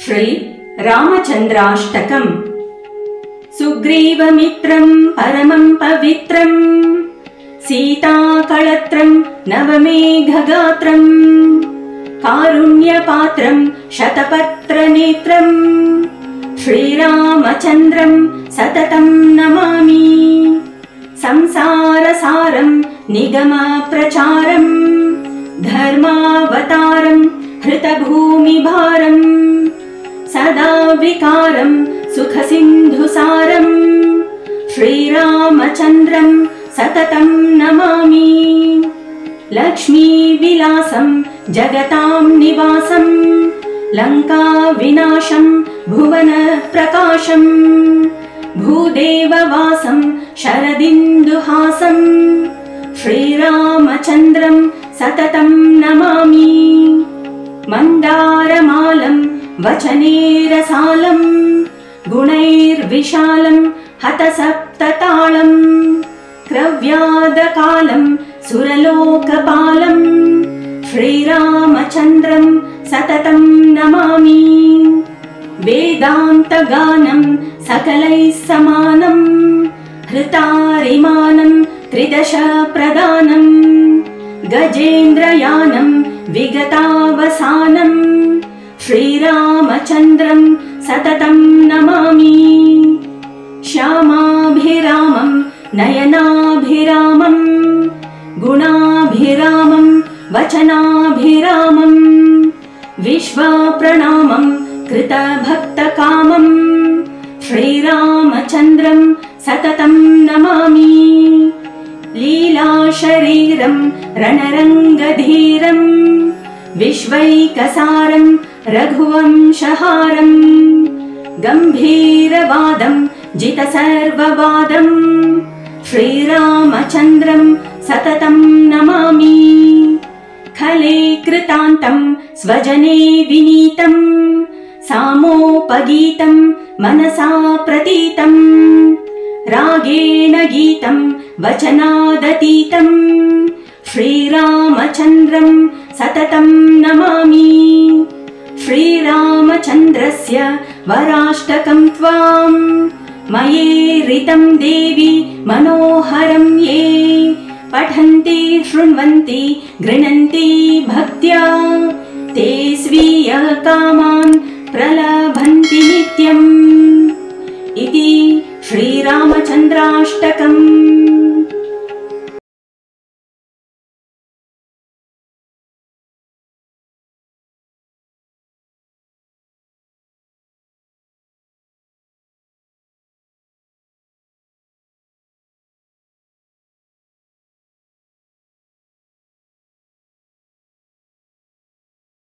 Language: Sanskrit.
श्री रामचन्द्राष्टकम्। सुग्रीवमित्रं परमं पवित्रं, सीताकळत्रं नवमेघगात्रं, कारुण्यपात्रं शतपत्रनेत्रं, श्रीरामचन्द्रं सततं नमामि। संसारसारं निगमप्रचारं, धर्मावतारं हृतभूमिभारं, सदा विकारं सुखसिन्धुसारं, श्रीरामचन्द्रं सततं नमामि। लक्ष्मीविलासं जगतां निवासं, लङ्काविनाशं भुवनप्रकाशं, भूदेववासं शरदिन्दुहासं, श्रीरामचन्द्रं सततं नमामि। मन्दारमालं वचनेरसालं, गुणैर्विशालं हतसप्ततालं, क्रव्यादकालं सुरलोकपालं, श्रीरामचन्द्रं सततं नमामि। वेदान्तगानं सकलैः समानं, हृतारिमानं त्रिदशप्रदानं, गजेन्द्रयानं विगतावसानं, श्रीरामचन्द्रं सततं नमामि। श्यामाभिरामं नयनाभिरामं, गुणाभिरामं वचनाभिरामं, विश्वप्रणामं कृतभक्तकामं, श्रीरामचन्द्रं सततं नमामि। लीलाशरीरं रणरङ्गधीरं, विश्वैकसारं रघुवंशहारं, गम्भीरवादं जितसर्ववादं, श्रीरामचन्द्रं सततं नमामि। खले कृतान्तं स्वजने विनीतं, सामोपगीतं मनसा प्रतीतं, रागेण गीतं वचनादतीतं, श्रीरामचन्द्रं सततं नमामि। श्रीरामचन्द्रस्य वराष्टकं त्वां मयेरितं देवि मनोहरं ये, पठन्ति शृण्वन्ति गृह्णन्ति भक्त्या, ते स्वीयकामान् प्रलभन्ति नित्यम्। इति श्रीरामचन्द्राष्टकम्।